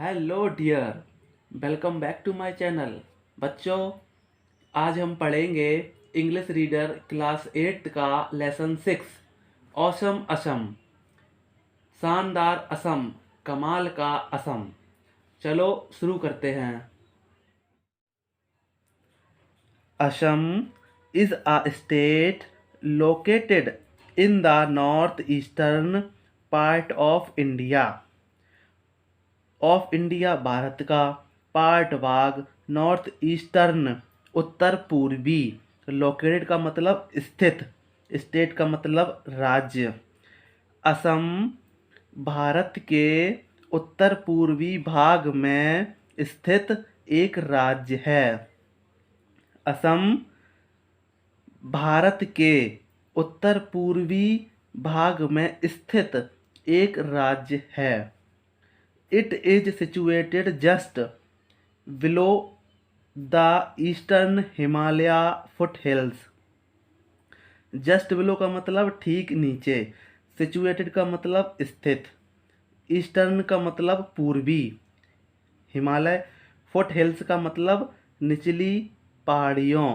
Hello dear, welcome back to my channel. बच्चों, आज हम पढ़ेंगे इंग्लिश रीडर क्लास 8 का लेसन 6 ऑसम असम। शानदार असम, कमाल का असम। चलो शुरू करते हैं। Assam is a state located in the northeastern part of India। Of India Bharat का, पार्ट भाग, नॉर्थ ईस्टर्न उत्तर पूर्वी, लोकेटेड का मतलब स्थित, स्टेट का मतलब राज्य। असम भारत के उत्तर पूर्वी भाग में स्थित एक राज्य है। असम भारत के उत्तर पूर्वी भाग में स्थित एक राज्य है। It is situated just below the eastern Himalaya foothills। Just below का मतलब ठीक नीचे, सिचुएटेड का मतलब स्थित, ईस्टर्न का मतलब पूर्वी, हिमालय, फुट हिल्स का मतलब निचली पहाड़ियों।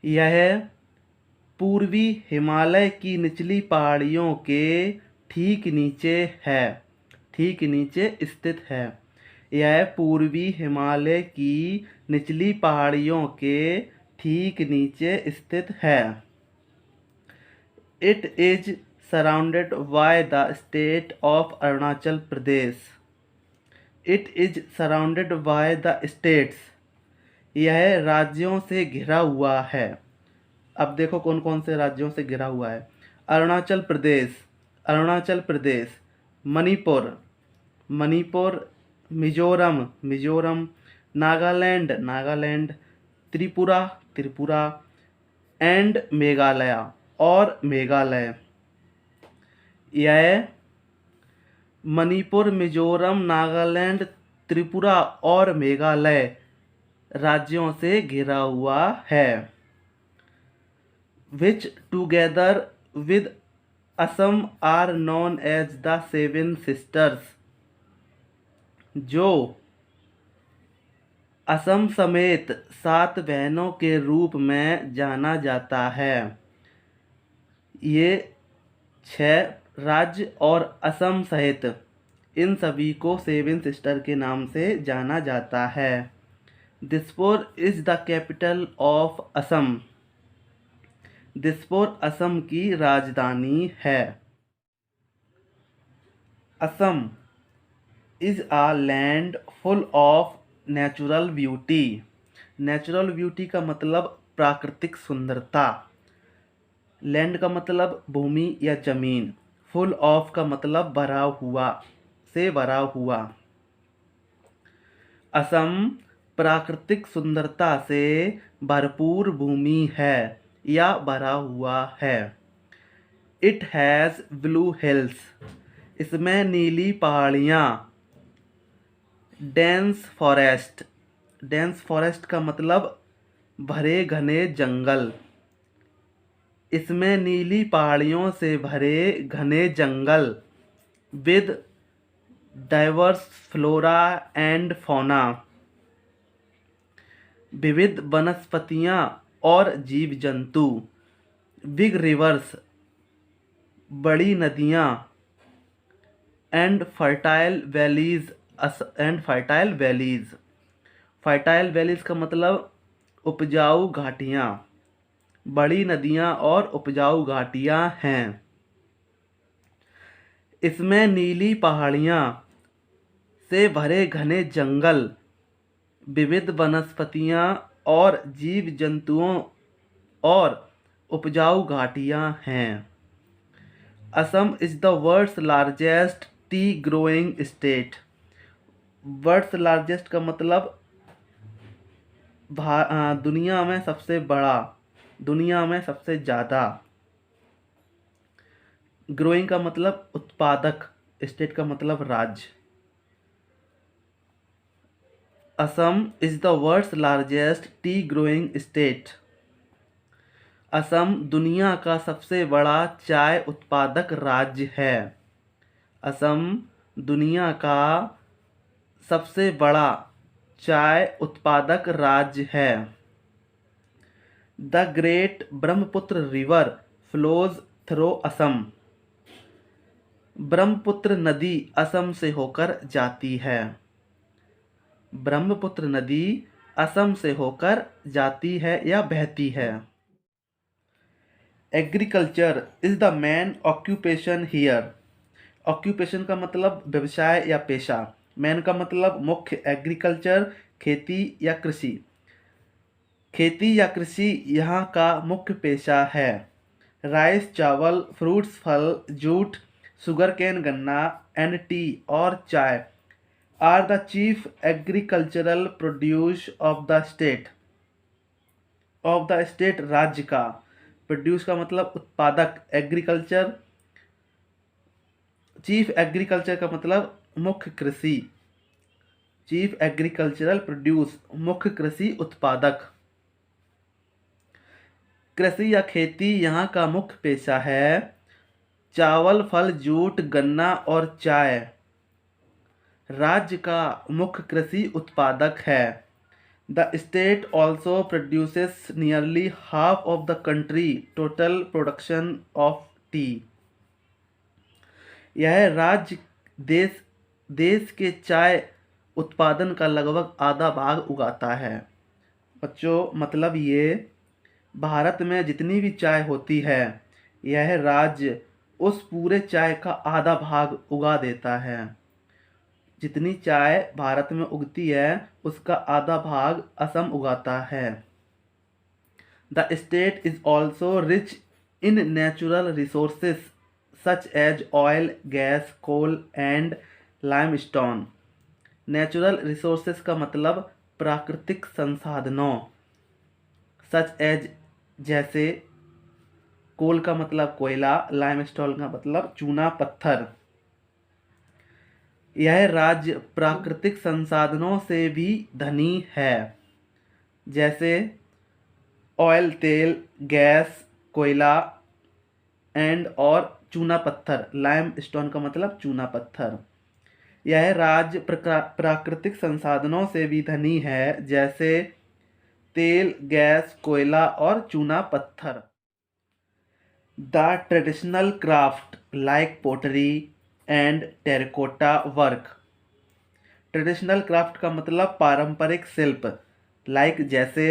यह पूर्वी हिमालय की निचली पहाड़ियों के ठीक नीचे है, ठीक नीचे स्थित है। यह पूर्वी हिमालय की निचली पहाड़ियों के ठीक नीचे स्थित है। It is surrounded by the state of Arunachal Pradesh. It is surrounded by the states. यह राज्यों से घिरा हुआ है। अब देखो कौन कौन से राज्यों से घिरा हुआ है। अरुणाचल प्रदेश, अरुणाचल प्रदेश, मणिपुर, मणिपुर, मिजोरम, मिजोरम, नागालैंड, नागालैंड, त्रिपुरा, त्रिपुरा एंड मेघालय और मेघालय। यह मणिपुर, मिजोरम, नागालैंड, त्रिपुरा और मेघालय राज्यों से घिरा हुआ है। which together with Assam are known as the Seven Sisters। जो असम समेत 7 बहनों के रूप में जाना जाता है। ये 6 राज्य और असम सहित इन सभी को सेवन सिस्टर के नाम से जाना जाता है। Dispur is the capital of Assam. Dispur Assam की राजधानी है। Assam is a land full of natural beauty. Natural beauty का मतलब प्राकृतिक सुंदरता। लैंड का मतलब भूमि या जमीन। फुल ऑफ का मतलब भरा हुआ, से भरा हुआ। असम प्राकृतिक सुंदरता से भरपूर भूमि है या भरा हुआ है। It has blue hills. इसमें नीली पहाड़ियाँ। डेंस फॉरेस्ट, डेंस फॉरेस्ट का मतलब भरे घने जंगल। इसमें नीली पहाड़ियों से भरे घने जंगल। With diverse flora and fauna. विविध वनस्पतियाँ और जीव जंतु। बिग रिवर्स, बड़ी नदियाँ। And fertile valleys, and fertile valleys. Fertile valleys का मतलब उपजाऊ घाटियाँ। बड़ी नदियाँ और उपजाऊ घाटियाँ हैं। इसमें नीली पहाड़ियाँ से भरे घने जंगल, विविध वनस्पतियाँ और जीव जंतुओं और उपजाऊ घाटियाँ हैं। Assam is the world's largest tea growing state. World's largest का मतलब दुनिया में सबसे बड़ा, दुनिया में सबसे ज़्यादा। ग्रोइंग का मतलब उत्पादक, स्टेट का मतलब राज्य। Assam is the world's largest tea growing state. Assam दुनिया का सबसे बड़ा चाय उत्पादक राज्य है। असम दुनिया का सबसे बड़ा चाय उत्पादक राज्य है? The great Brahmaputra river flows through Assam. Brahmaputra नदी असम से होकर जाती है। ब्रह्मपुत्र नदी असम से होकर जाती है या बहती है। Agriculture is the main occupation here. Occupation का मतलब व्यवसाय या पेशा। मैन का मतलब मुख्य। एग्रीकल्चर खेती या कृषि। खेती या कृषि यहाँ का मुख्य पेशा है। राइस चावल, फ्रूट्स फल, जूट, शुगर केन गन्ना, एंड टी और चाय are the chief agricultural produce of the state. Of the state राज्य का। प्रोड्यूस का मतलब उत्पादक। एग्रीकल्चर चीफ एग्रीकल्चर का मतलब मुख्य कृषि। चीफ एग्रीकल्चरल प्रोड्यूस मुख्य कृषि उत्पादक। कृषि या खेती यहाँ का मुख्य पेशा है। चावल, फल, जूट, गन्ना और चाय राज्य का मुख्य कृषि उत्पादक है। The state also produces nearly half of the country total production of T. यह राज्य देश के चाय उत्पादन का लगभग आधा भाग उगाता है। बच्चों, मतलब ये भारत में जितनी भी चाय होती है, यह राज्य उस पूरे चाय का आधा भाग उगा देता है। जितनी चाय भारत में उगती है उसका आधा भाग असम उगाता है। The state is also rich in natural resources such as oil, gas, coal and limestone. Natural resources का मतलब प्राकृतिक संसाधनों। सच एज जैसे, कोल का मतलब कोयला, लाइमस्टोन का मतलब चूना पत्थर। यह राज्य प्राकृतिक संसाधनों से भी धनी है, जैसे ऑयल तेल, गैस, कोयला एंड और चूना पत्थर। लाइमस्टोन का मतलब चूना पत्थर। यह राज्य प्राकृतिक संसाधनों से भी धनी है, जैसे तेल, गैस, कोयला और चूना पत्थर। The traditional craft like pottery and terracotta work. Traditional craft का मतलब पारंपरिक शिल्प। लाइक जैसे,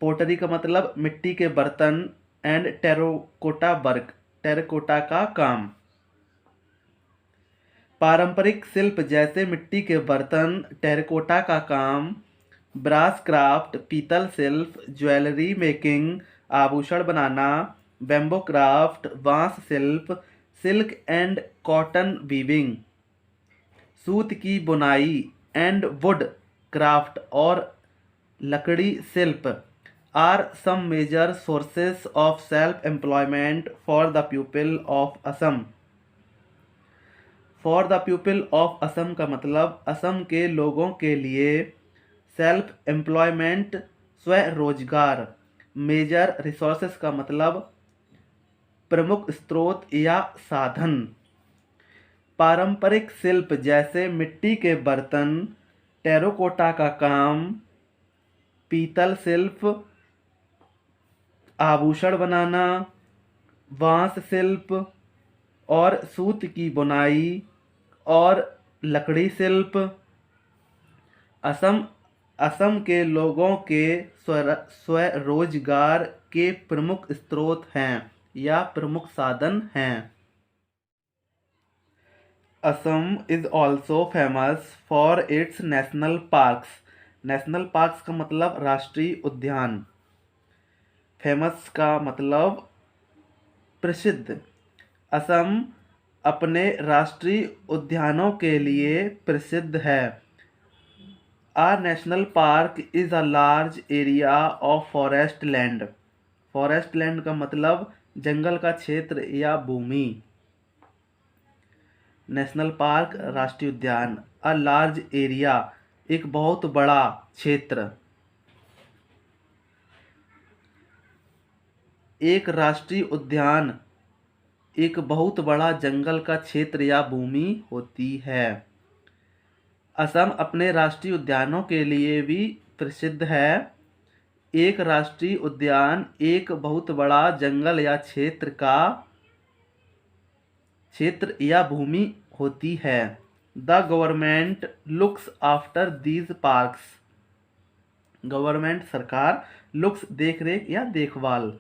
पोटरी का मतलब मिट्टी के बर्तन एंड टेराकोटा वर्क, टेराकोटा का काम। पारंपरिक शिल्प जैसे मिट्टी के बर्तन, टेराकोटा का काम, ब्रास क्राफ्ट, पीतल शिल्प, ज्वेलरी मेकिंग, आभूषण बनाना, बैम्बो क्राफ्ट, बांस शिल्प, सिल्क एंड कॉटन वीविंग, सूत की बुनाई एंड वुड क्राफ्ट और लकड़ी शिल्प are some major sources of self employment for the people of Assam. For the people of Assam का मतलब असम के लोगों के लिए। सेल्फ एम्प्लॉयमेंट स्वरोजगार। मेजर रिसोर्सेस का मतलब प्रमुख स्रोत या साधन। पारंपरिक शिल्प जैसे मिट्टी के बर्तन, टेराकोटा का काम, पीतल शिल्प, आभूषण बनाना, बांस शिल्प और सूत की बुनाई और लकड़ी शिल्प असम के लोगों के स्वरोजगार के प्रमुख स्रोत हैं या प्रमुख साधन हैं। Assam is also famous for its national parks. National parks का मतलब राष्ट्रीय उद्यान। फेमस का मतलब प्रसिद्ध। असम अपने राष्ट्रीय उद्यानों के लिए प्रसिद्ध है। A national park is a large area of forest land. Forest land का मतलब जंगल का क्षेत्र या भूमि। नेशनल पार्क राष्ट्रीय उद्यान। अ लार्ज एरिया एक बहुत बड़ा क्षेत्र। एक राष्ट्रीय उद्यान एक बहुत बड़ा जंगल का क्षेत्र या भूमि होती है। असम अपने राष्ट्रीय उद्यानों के लिए भी प्रसिद्ध है। एक राष्ट्रीय उद्यान एक बहुत बड़ा जंगल या क्षेत्र या भूमि होती है। The government looks after these parks. Government सरकार, लुक्स देख रेख या देखभाल।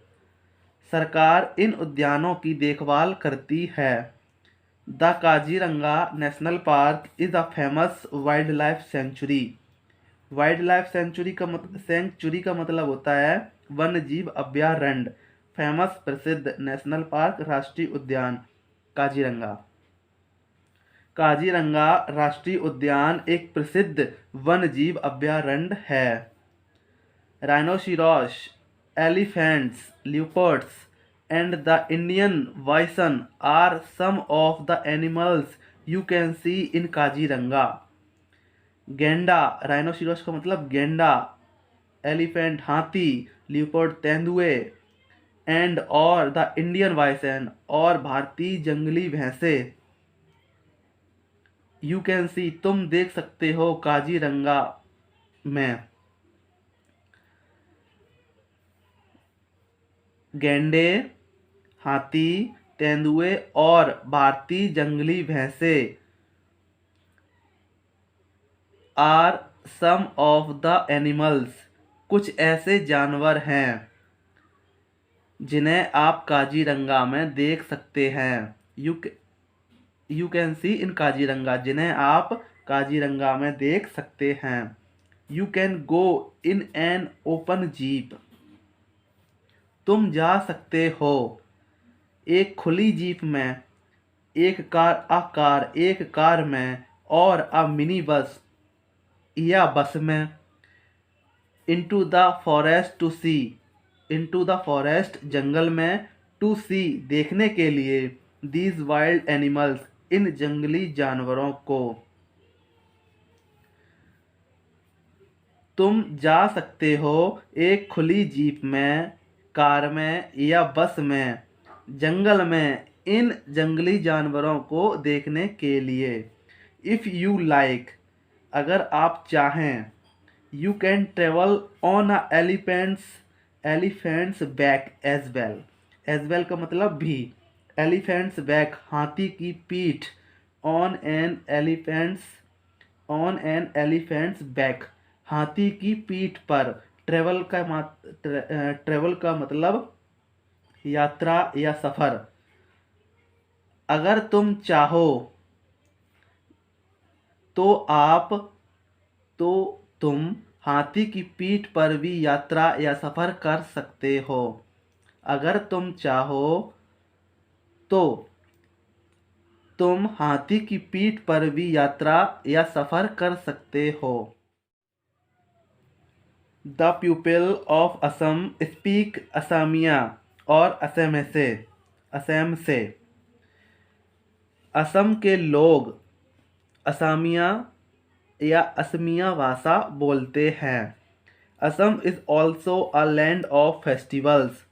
सरकार इन उद्यानों की देखभाल करती है। The Kaziranga national park is a famous wild life sanctuary. Wild life sanctuary का मतलब होता है वन्य जीव अभयारण्य। फेमस प्रसिद्ध, नेशनल पार्क राष्ट्रीय उद्यान। काजीरंगा। काजीरंगा राष्ट्रीय उद्यान एक प्रसिद्ध वन्य जीव अभयारण्य है। राइनोसिरोस, elephants, leopards, and the Indian bison are some of the animals you can see in Kaziranga. गेंडा, राइनोसिरोस का मतलब गेंडा, एलिफेंट हाथी, लियोपर्ड तेंदुए, एंड और द इंडियन बाइसन और भारतीय जंगली भैंसे। यू कैन सी तुम देख सकते हो काजीरंगा में गैंडे, हाथी, तेंदुए और भारतीय जंगली भैंसे are some of the animals, कुछ ऐसे जानवर हैं जिन्हें आप काजीरंगा में देख सकते हैं। यू कैन सी इन काजीरंगा, जिन्हें आप काजीरंगा में देख सकते हैं। You can go in an open jeep, तुम जा सकते हो एक खुली जीप में, एक कार में और अ मिनी बस या बस में। Into the forest to see, into the forest जंगल में, टू सी देखने के लिए, दीज वाइल्ड एनिमल्स इन जंगली जानवरों को। तुम जा सकते हो एक खुली जीप में, कार में या बस में जंगल में इन जंगली जानवरों को देखने के लिए। इफ़ यू लाइक, अगर आप चाहें, you can travel on a elephants back as well. As well का मतलब भी। एलिफेंट्स बैक हाथी की पीठ, ऑन एन एलिफेंट्स बैक हाथी की पीठ पर। ट्रेवल का मतलब यात्रा या सफर। अगर तुम चाहो तो तुम हाथी की पीठ पर भी यात्रा या सफर कर सकते हो। अगर तुम चाहो तो तुम हाथी की पीठ पर भी यात्रा या सफर कर सकते हो। The people of Assam speak Assamese और असम से। असम के लोग असमिया या असमिया भाषा बोलते हैं। Assam is also a land of festivals.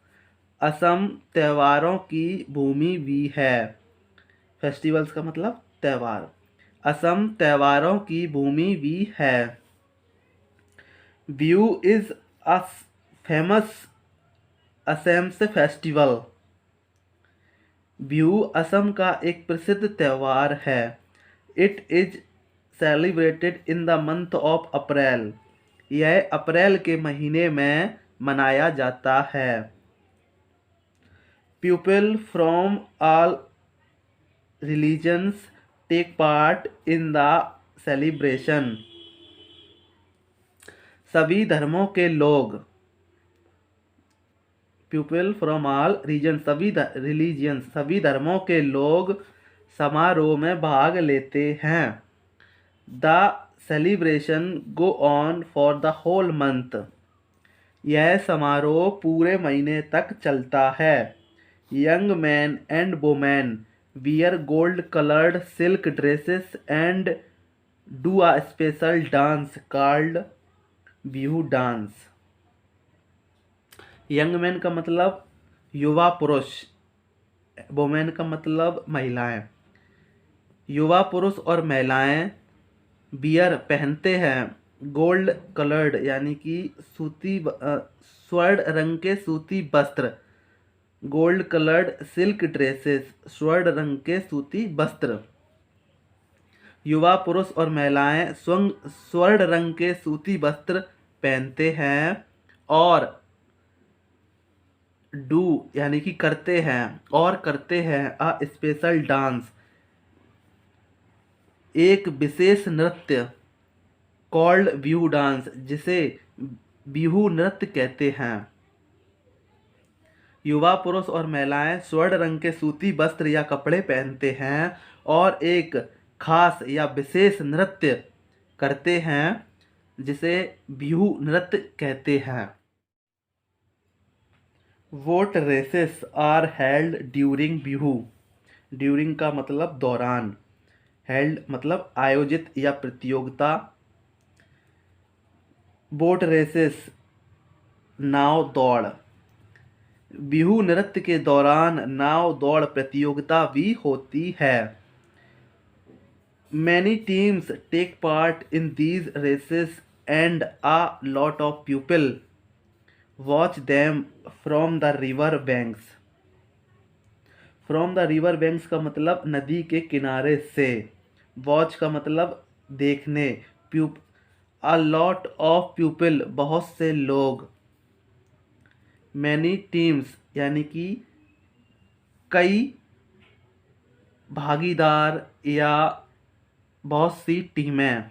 Assam त्योहारों की भूमि भी है। फेस्टिवल्स का मतलब त्यौहार। असम त्योहारों की भूमि भी है। Bihu is a famous Assam's festival. Bihu Assam का एक प्रसिद्ध त्यौहार है। It is celebrated in the month of April. यह अप्रैल के महीने में मनाया जाता है। People from all religions take part in the celebration. सभी धर्मों के लोग, पीपल फ्रॉम ऑल रीजन सभी धर्मों के लोग समारोह में भाग लेते हैं। The celebration go on for the whole month. यह समारोह पूरे महीने तक चलता है। Young man and women wear gold coloured silk dresses and do a special dance called Bihu dance. Young man का मतलब युवा पुरुष, वुमेन का मतलब महिलाएं। युवा पुरुष और महिलाएं बियर पहनते हैं गोल्ड कलर्ड यानी कि स्वर्ण रंग के सूती वस्त्र, गोल्ड कलर्ड सिल्क ड्रेसेस, स्वर्ण रंग के सूती वस्त्र। युवा पुरुष और महिलाएं स्वर्ण रंग के सूती वस्त्र पहनते हैं और डू यानी कि करते हैं और करते हैं अ स्पेशल डांस, एक विशेष नृत्य, कॉल्ड बिहू डांस, जिसे बिहू नृत्य कहते हैं। युवा पुरुष और महिलाएं स्वर्ण रंग के सूती वस्त्र या कपड़े पहनते हैं और एक खास या विशेष नृत्य करते हैं जिसे बिहू नृत्य कहते हैं। Boat races are held during Bihu. During का मतलब दौरान, हेल्ड मतलब आयोजित या प्रतियोगिता। बोट रेसेस नाव दौड़, बिहू नृत्य के दौरान नाव दौड़ प्रतियोगिता भी होती है। Many teams take part in these races and a lot of people watch them from the river banks. From the river banks का मतलब नदी के किनारे से, वॉच का मतलब देखने, अ लॉट ऑफ पीपल बहुत से लोग, मैनी टीम्स यानी कि कई भागीदार या बहुत सी टीमें,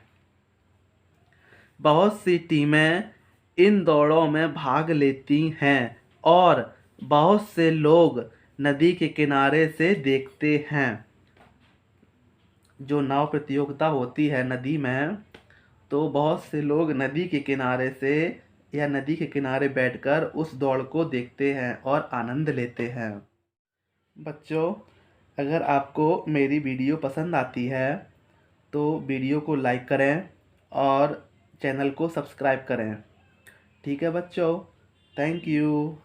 बहुत सी टीमें इन दौड़ों में भाग लेती हैं और बहुत से लोग नदी के किनारे से देखते हैं। जो नाव प्रतियोगिता होती है नदी में, तो बहुत से लोग नदी के किनारे से या नदी के किनारे बैठकर उस दौड़ को देखते हैं और आनंद लेते हैं। बच्चों, अगर आपको मेरी वीडियो पसंद आती है तो वीडियो को लाइक करें और चैनल को सब्सक्राइब करें। ठीक है बच्चों, थैंक यू।